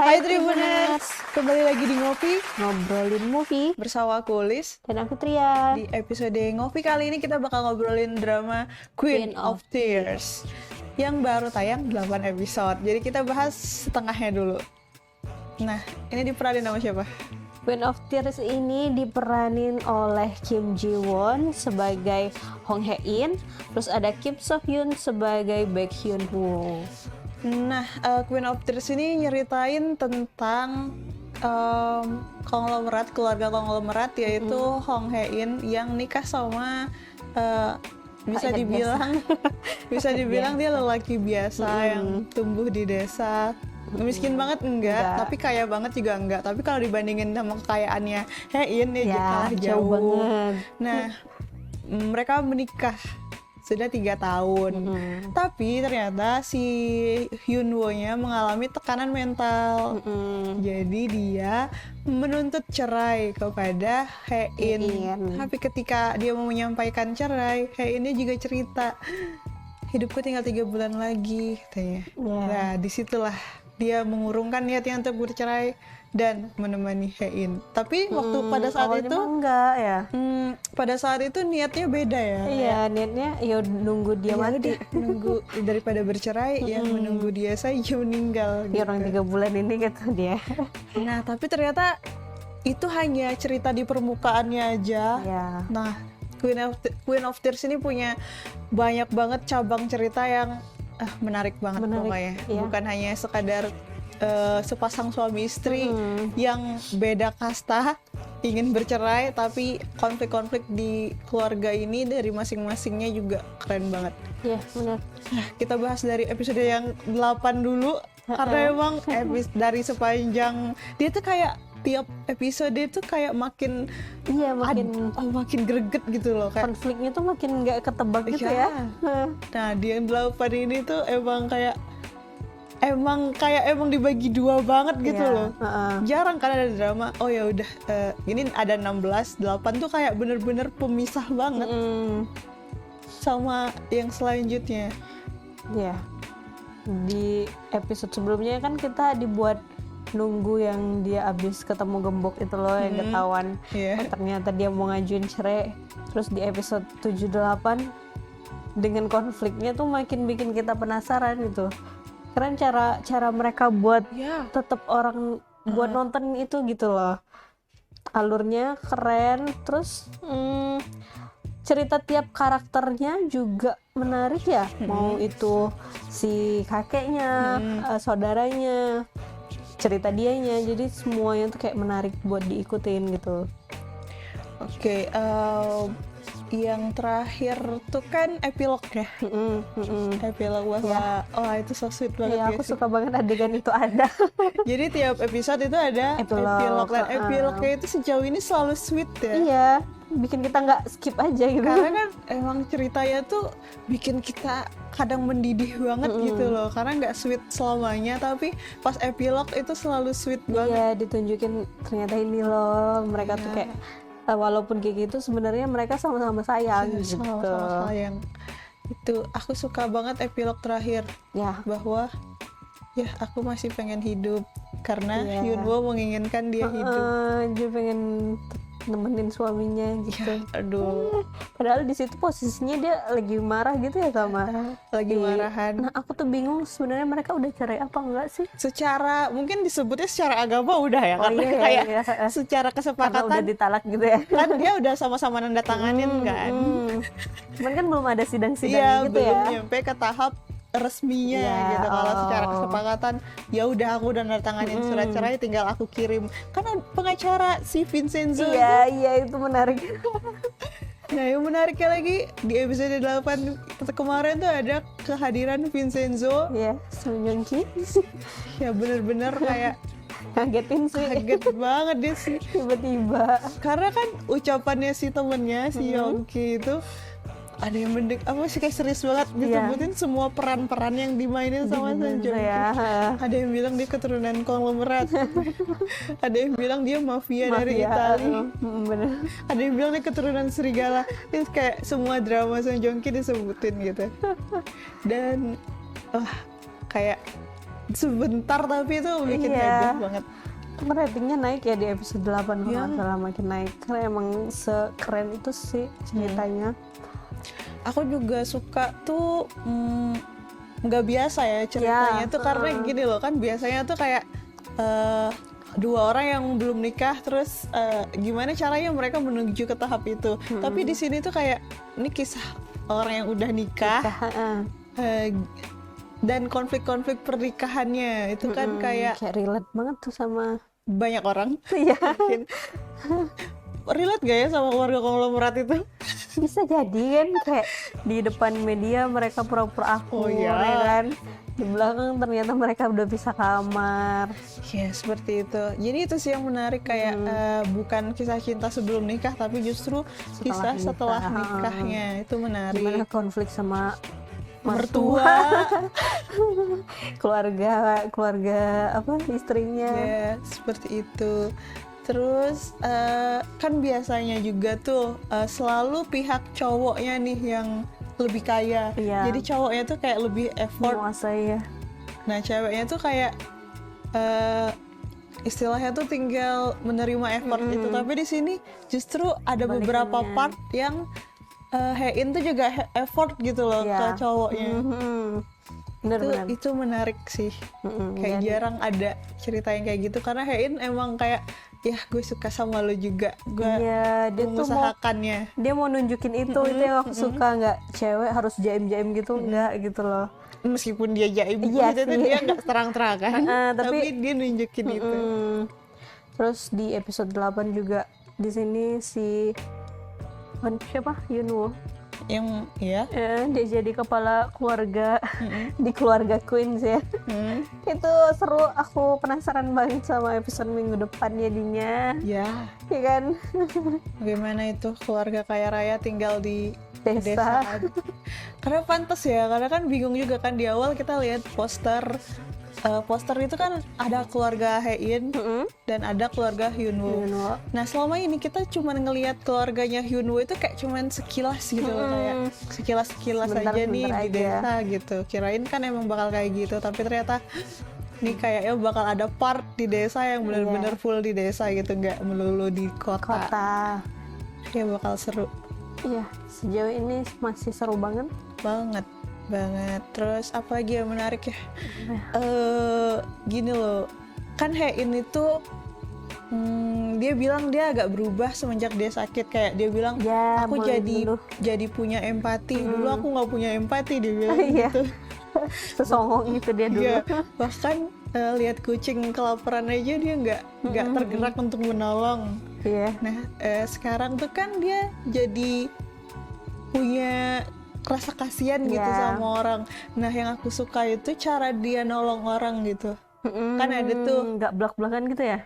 Hai Tribuners, kembali lagi di Ngopi Ngobrolin movie bersama aku Liz. dan aku Tria. Di episode Ngopi kali ini kita bakal ngobrolin drama Queen of Tears yang baru tayang 8 episode. Jadi kita bahas setengahnya dulu. Nah, ini diperanin sama siapa? Queen of Tears ini diperanin oleh Kim Ji Won sebagai Hong Hae In, terus ada Kim So Hyun sebagai Baek Hyun Woo. Nah, Queen of Tears ini nyeritain tentang keluarga konglomerat yaitu Hong Hae In yang nikah sama bisa dibilang dia lelaki biasa yang tumbuh di desa. Miskin banget enggak, tapi kaya banget juga enggak. Tapi kalau dibandingin sama kekayaannya Hae In ya kalah jauh banget. Nah, mereka menikah sudah 3 tahun. Tapi ternyata si Hyun Woo-nya mengalami tekanan mental. Jadi dia menuntut cerai kepada Hae In. Tapi ketika dia mau menyampaikan cerai, Hae In-nya juga cerita, hidupku tinggal 3 bulan lagi katanya. Nah, disitulah dia mengurungkan niatnya untuk bercerai dan menemani Hae In. Tapi waktu pada saat itu enggak ya. Pada saat itu niatnya beda ya. Iya, niatnya ya nunggu dia mati. Nunggu daripada bercerai ya menunggu dia saja meninggal. Ya orang 3 bulan ini kata dia. Nah, tapi ternyata itu hanya cerita di permukaannya aja. Ya. Nah, Queen of Tears ini punya banyak banget cabang cerita yang menarik banget pokoknya. Iya. Bukan hanya sekadar sepasang suami istri yang beda kasta ingin bercerai, tapi konflik-konflik di keluarga ini dari masing-masingnya juga keren banget. Iya, benar. Nah, kita bahas dari episode yang 8 dulu karena emang dari sepanjang dia tuh kayak tiap episode itu kayak makin makin greget gitu loh, kayak Konfliknya tuh makin nggak ketebak gitu Iya. ya. Nah, di yang 8 ini tuh emang dibagi 2 banget gitu loh. Jarang kan ada drama. Oh ya udah, ini ada 16, 8 tuh kayak bener-bener pemisah banget sama yang selanjutnya. Ya. Di episode sebelumnya kan kita dibuat nunggu yang dia abis ketemu gembok itu loh, yang ketahuan ternyata dia mau ngajuin cerai. Terus di episode 7-8 dengan konfliknya tuh makin bikin kita penasaran gitu. Keren cara mereka buat tetap orang buat nonton itu gitu loh. Alurnya keren, terus cerita tiap karakternya juga menarik ya. Mau itu si kakeknya, saudaranya, cerita dianya, jadi semuanya tuh kayak menarik buat diikutin gitu. Oke, yang terakhir tuh kan epilog ya. Epilog bahwa itu so sweet banget. Iya, aku suka banget adegan itu ada. Jadi tiap episode itu ada epilog dan epilognya itu sejauh ini selalu sweet ya. Iya, bikin kita nggak skip aja gitu. Karena kan emang ceritanya tuh bikin kita kadang mendidih banget gitu loh, karena nggak sweet selamanya, tapi pas epilog itu selalu sweet banget. Iya, ditunjukin ternyata ini loh, mereka tuh kayak walaupun kayak gitu sebenarnya mereka sama-sama sayang gitu. Sama-sama sayang. Itu aku suka banget epilog terakhir. Ya, Bahwa ya aku masih pengen hidup karena Hyun Woo menginginkan dia hidup. dia pengen nemenin suaminya gitu. Aduh. Padahal di situ posisinya dia lagi marah gitu ya sama Lagi marahan. Nah, aku tuh bingung sebenarnya mereka udah cerai apa enggak sih? Secara mungkin disebutnya secara agama udah ya, karena kayak secara Karena kesepakatan udah ditalak gitu ya. kan dia udah sama-sama nanda tanganin kan. Cuman kan belum ada sidang-sidang Iya, gitu belum ya. nyampe ke tahap resminya gitu. Kalau secara kesepakatan ya udah aku udah nanda tanganin surat cerai, tinggal aku kirim. Kan pengacara si Vincenzo. Iya, itu menarik. Nah, yang menariknya lagi di episode 8 kemarin tuh ada kehadiran Vincenzo. Iya, Song Joong Ki. Ya bener-bener kayak Ngagetin sih. kaget banget dia sih. Tiba-tiba. Karena kan ucapannya si temennya, si Yongki itu ada yang kayak serius banget disebutin semua peran-peran yang dimainin sama Song Joong Ki. Ada yang bilang dia keturunan konglomerat. Ada yang bilang dia mafia dari Italia. Bener. Ada yang bilang dia keturunan serigala. Itu kayak semua drama Song Joong Ki disebutin gitu. Dan kayak sebentar tapi itu bikin heboh banget. Ratingnya naik ya di episode 8 kalau nggak salah, makin naik karena emang sekeren itu sih ceritanya. Aku juga suka tuh nggak biasa ya ceritanya tuh karena gini loh kan, biasanya tuh kayak dua orang yang belum nikah terus gimana caranya mereka menuju ke tahap itu. Tapi di sini tuh kayak ini kisah orang yang udah nikah. Dan konflik-konflik pernikahannya itu kan kayak relate banget tuh sama banyak orang. Iya. Relate gak ya sama keluarga konglomerat itu? Bisa jadi kan, kayak di depan media mereka pura-pura akur, ya kan? Di belakang ternyata mereka udah pisah kamar. Ya seperti itu. Jadi itu sih yang menarik, kayak bukan kisah cinta sebelum nikah, tapi justru kisah setelah nikahnya. Itu menarik. Gimana konflik sama mertua, keluarga apa istrinya. Ya seperti itu. Terus kan biasanya juga tuh selalu pihak cowoknya nih yang lebih kaya. Jadi cowoknya tuh kayak lebih effort. Menguasai ya. Nah ceweknya tuh kayak istilahnya tuh tinggal menerima effort itu. Tapi di sini justru ada beberapa part yang Hein tuh juga effort gitu loh ke cowoknya. Bener. Itu menarik sih. Kayak jarang ada cerita yang kayak gitu, karena Hein emang kayak ya gue suka sama lo juga, gue mengusahakannya. Dia mau nunjukin itu yang aku suka, nggak cewek harus jaim-jaim gitu, nggak gitu loh. Meskipun dia jaim, dia nggak terang-terangan, tapi dia nunjukin itu. Terus di episode 8 juga di sini si siapa? Yunwoo yang dia jadi kepala keluarga di keluarga Queens ya. Itu seru, aku penasaran banget sama episode minggu depan jadinya. Ya kan? Bagaimana itu keluarga kaya raya tinggal di desa. Karena pantas ya, karena kan bingung juga kan di awal kita lihat poster itu kan ada keluarga Hein dan ada keluarga Hyunwoo. Nah selama ini kita cuma ngelihat keluarganya Hyunwoo itu kayak cuman sekilas gitu, kayak sekilas aja nih di desa gitu. Kirain kan emang bakal kayak gitu, tapi ternyata nih kayaknya bakal ada part di desa yang benar-benar full di desa gitu, nggak melulu di kota. Ya bakal seru. Iya, sejauh ini masih seru banget. Terus apa lagi yang menarik ya? Gini loh, kan Hein itu dia bilang dia agak berubah semenjak dia sakit. Kayak dia bilang aku jadi punya empati. Dulu aku nggak punya empati, dia bilang gitu. Sesongong itu dia dulu. Bahkan lihat kucing kelaparan aja dia nggak tergerak untuk menolong. Nah sekarang tuh kan dia jadi punya rasa kasihan gitu sama orang. Nah yang aku suka itu cara dia nolong orang gitu. Kan ada tuh nggak belak-belakan gitu ya?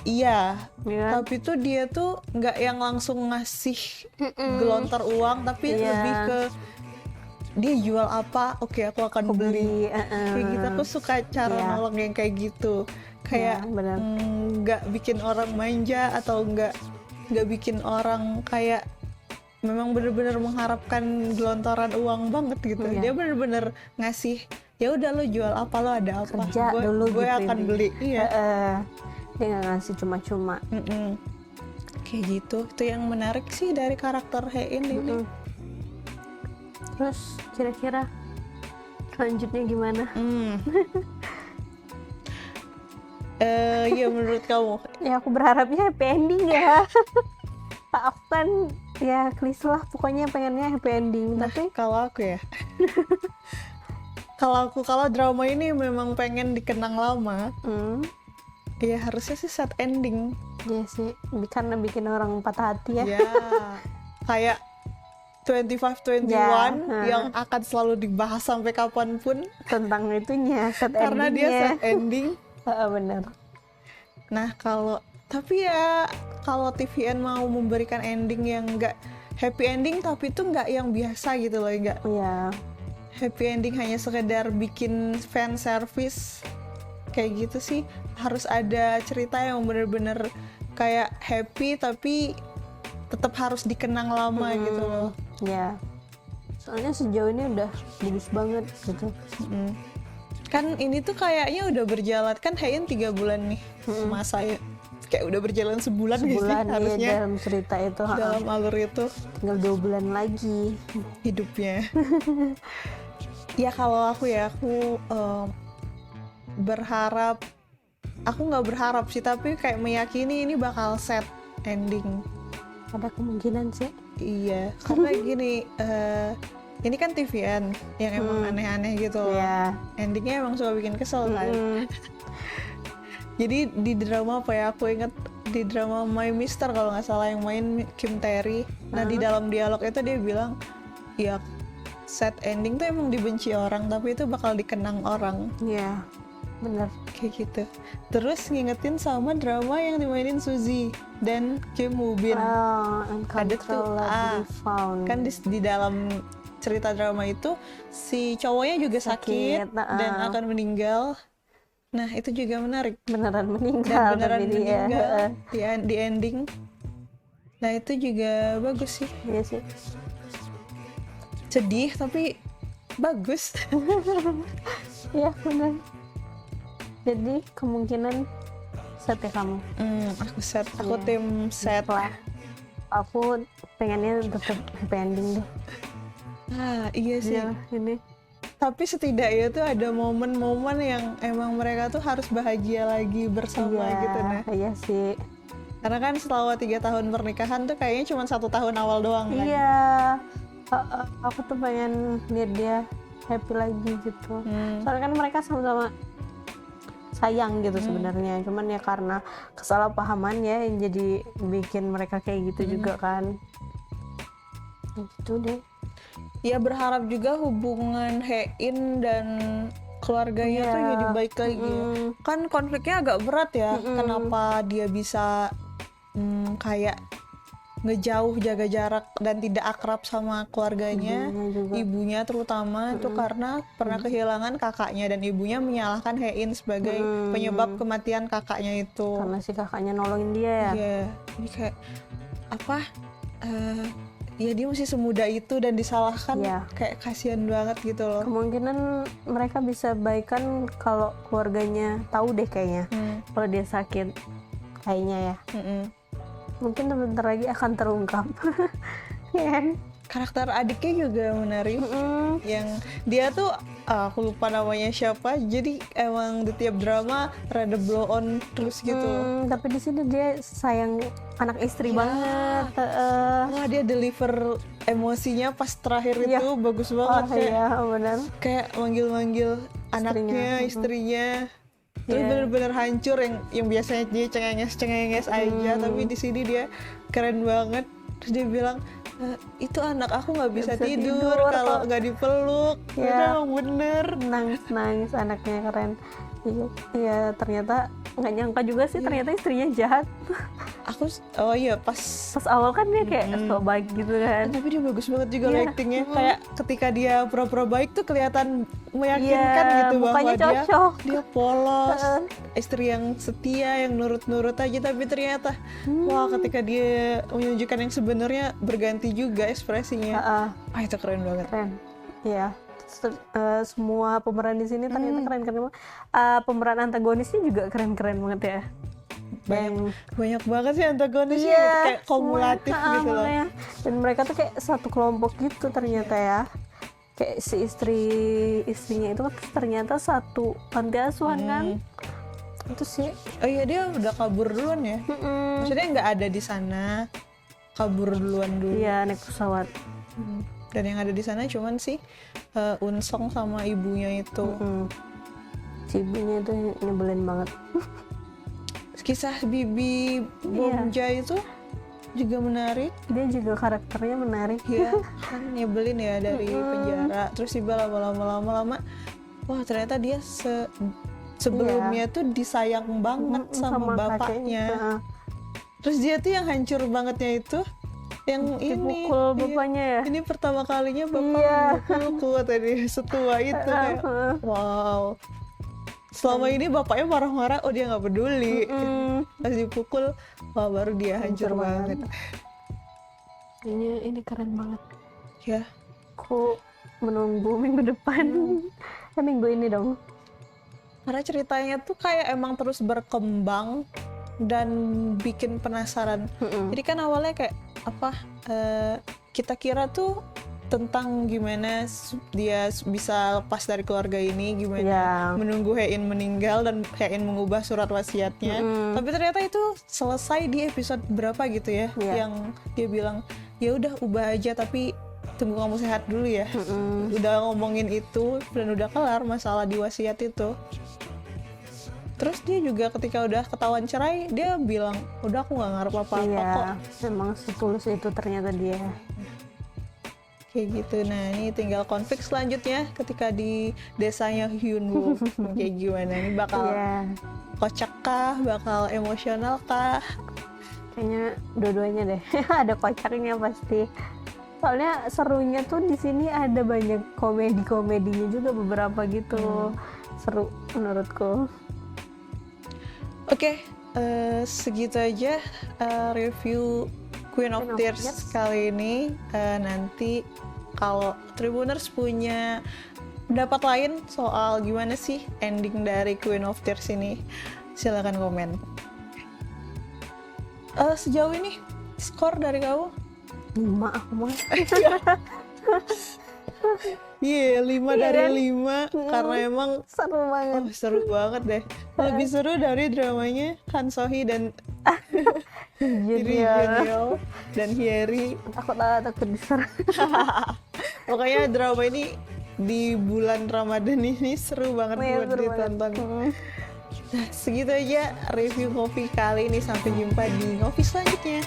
Iya. Tapi tuh dia tuh nggak yang langsung ngasih gelontor uang, tapi lebih ke dia jual apa, oke aku akan beli. Kayak gitu, aku suka cara nolong yang kayak gitu. Kayak nggak bikin orang manja atau nggak bikin orang kayak memang benar-benar mengharapkan gelontoran uang banget gitu. Dia benar-benar ngasih, ya udah lo jual apa, lo ada apa, gue gitu akan beli. Dia nggak ngasih cuma-cuma. Kayak gitu. Itu yang menarik sih dari karakter Hein ini. Terus kira-kira selanjutnya gimana? Ya menurut kamu? Ya aku berharapnya happy ending ya. Aku kan ya klise lah, pokoknya pengennya happy ending. Tapi kalau aku ya kalau drama ini memang pengen dikenang lama, ya harusnya sih sad ending. Iya sih, karena bikin orang patah hati ya. Kayak 25-21 yang akan selalu dibahas sampai kapanpun tentang itunya, sad karena dia sad ending. Bener. Nah tapi ya kalau TVN mau memberikan ending yang nggak happy ending, tapi itu nggak yang biasa gitu loh, nggak happy ending hanya sekedar bikin fan service kayak gitu sih. Harus ada cerita yang bener-bener kayak happy tapi tetap harus dikenang lama gitu loh. Soalnya sejauh ini udah bagus banget gitu. Kan ini tuh kayaknya udah berjalan, kan Haein 3 bulan nih masa ya. Kayak udah berjalan sebulan gitu sih ya, harusnya dalam cerita itu, dalam alur itu tinggal 2 bulan lagi hidupnya. Ya kalau aku berharap, aku nggak berharap sih, tapi kayak meyakini ini bakal sad ending. ada kemungkinan sih. Iya, karena gini, ini kan TVN yang emang aneh-aneh gitu loh. Iya. Endingnya emang suka bikin kesel kan. Jadi di drama apa ya, aku inget di drama My Mister kalau nggak salah yang main Kim Tae-ri. Nah di dalam dialog itu dia bilang, ya sad ending tuh emang dibenci orang, tapi itu bakal dikenang orang. Iya, bener. Kayak gitu. Terus ngingetin sama drama yang dimainin Suzy dan Kim Woo Bin. Ada tuh, Found. kan di dalam cerita drama itu si cowoknya juga sakit dan akan meninggal. Nah itu juga menarik. Beneran meninggal. Dan beneran tapi meninggal dia. di ending. Nah itu juga bagus sih. Iya sih. Sedih tapi bagus. Iya bener. Jadi kemungkinan set ya kamu? Aku set. Aku tim set lah. Aku pengennya tetap happy ending deh. Iya sih. Ya, ini. Tapi setidaknya tuh ada momen-momen yang emang mereka tuh harus bahagia lagi bersama gitu nah. Iya sih. Karena kan selama 3 tahun pernikahan tuh kayaknya cuma 1 tahun awal doang kan. Iya. Aku tuh pengen lihat dia happy lagi gitu. Soalnya kan mereka sama-sama sayang gitu sebenarnya. Cuman ya karena kesalahpahaman ya yang jadi bikin mereka kayak gitu juga kan. Gitu deh. Ya berharap juga hubungan Haein dan keluarganya tuh jadi baik lagi. Kan konfliknya agak berat ya. Kenapa dia bisa kayak ngejauh, jaga jarak dan tidak akrab sama keluarganya, ibunya terutama itu karena pernah kehilangan kakaknya dan ibunya menyalahkan Haein sebagai penyebab kematian kakaknya itu. Karena si kakaknya nolongin dia ya. Iya, ini kayak apa? Ya dia masih semuda itu dan disalahkan, kayak kasihan banget gitu loh. Kemungkinan mereka bisa baikan kalau keluarganya tahu deh kayaknya kalau dia sakit kayaknya ya. Mungkin sebentar lagi akan terungkap. Kan? Karakter adiknya juga menarik. Yang dia tuh aku lupa namanya siapa. Jadi emang di tiap drama rada blow on terus gitu. Tapi di sini dia sayang anak istri banget. Wah dia deliver emosinya pas terakhir itu bagus banget. Benar. Kayak manggil-manggil anaknya, istrinya. Terus bener-bener hancur yang biasanya dia cengenges aja, tapi di sini dia keren banget. Terus dia bilang, itu anak aku nggak bisa tidur kalau nggak dipeluk. Emang bener. Nangis anaknya keren. Iya ternyata nggak nyangka juga sih ternyata istrinya jahat. Aku pas awal kan dia kayak so baik gitu kan. Tapi dia bagus banget juga actingnya. Kayak ketika dia pura-pura baik tuh kelihatan meyakinkan gitu bahwa dia polos, istri yang setia, yang nurut-nurut aja. Tapi ternyata wah ketika dia menunjukkan yang sebenarnya berganti juga ekspresinya. Itu keren banget. Keren. Iya. Semua pemeran di sini ternyata keren-keren. Pemeran antagonisnya juga keren-keren banget ya. Banyak banget sih antagonisnya gitu, kayak kumulatif gitu loh. Dan mereka tuh kayak satu kelompok gitu ternyata ya. Kayak si istrinya itu kan ternyata satu panti asuhan kan. Itu sih. Oh iya dia udah kabur duluan ya. Maksudnya nggak ada di sana, kabur duluan dulu. Iya naik pesawat. Dan yang ada di sana cuman sih Unsong sama ibunya itu. Si ibunya itu nyebelin banget. Kisah Bibi Bomja itu juga menarik. Dia juga karakternya menarik. Iya, kan nyebelin ya dari penjara. Terus tiba lama-lama wah ternyata dia sebelumnya tuh disayang banget sama bapaknya. Terus dia tuh yang hancur bangetnya itu yang dipukul bapaknya ya. Ini pertama kalinya bapak memukul tadi setua itu kayak wow. Selama ini bapaknya marah-marah, dia nggak peduli. Pas dipukul, wah baru dia hancur banget. Ini keren banget. Ya. Aku menunggu minggu depan. Minggu ini dong. karena ceritanya tuh kayak emang terus berkembang dan bikin penasaran. Jadi kan awalnya kayak apa, kita kira tuh tentang gimana dia bisa lepas dari keluarga ini, gimana menunggu Hein meninggal dan Hein mengubah surat wasiatnya. Tapi ternyata itu selesai di episode berapa gitu ya, yang dia bilang ya udah ubah aja tapi tunggu kamu sehat dulu ya. Udah ngomongin itu dan udah kelar masalah di wasiat itu. Terus dia juga ketika udah ketahuan cerai, dia bilang udah aku nggak ngarep apa-apa kok. Memang setulus itu ternyata dia. Kayak gitu. Nah ini tinggal konflik selanjutnya ketika di desanya Hyunwoo. Kayak gimana, ini bakal kocak kah, bakal emosional kah? Kayaknya dua-duanya deh. Ada kocaknya pasti. Soalnya serunya tuh di sini ada banyak komedi-komedinya juga beberapa gitu. Seru menurutku. Oke, segitu aja review Queen of Tears kali ini. Nanti kalau Tribuners punya pendapat lain soal gimana sih ending dari Queen of Tears ini, silakan komen. Sejauh ini skor dari kamu? 5 aku mah. Iya, 5 dari 5 karena emang seru banget. Seru banget deh. Lebih seru dari dramanya Han So-hee dan Junior dan Hyeri. Takut diserang. Pokoknya drama ini di bulan Ramadan ini seru banget buat ditonton. Nah, segitu aja review Ngopi kali ini. Sampai jumpa di Ngopi selanjutnya.